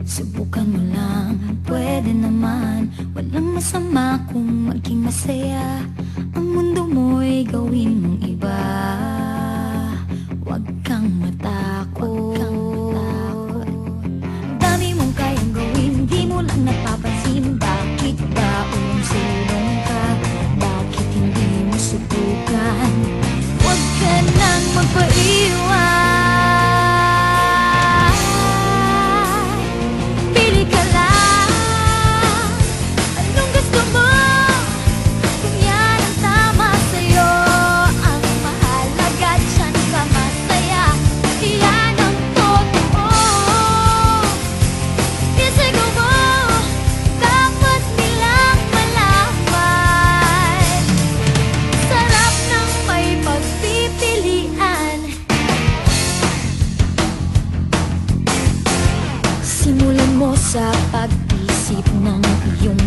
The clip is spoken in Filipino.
Subukan mo lang, pwede naman. Walang masama kung maging masaya. Ang mundo mo'y gawin mong iba. Huwag kang matakot. Dami mong kayang gawin, di mo lang napapansin. Bakit ba ulong-sulong ka? Bakit hindi mo subukan? Huwag ka nang magpaiwan. Simulan mo sa pag-isip ng iyong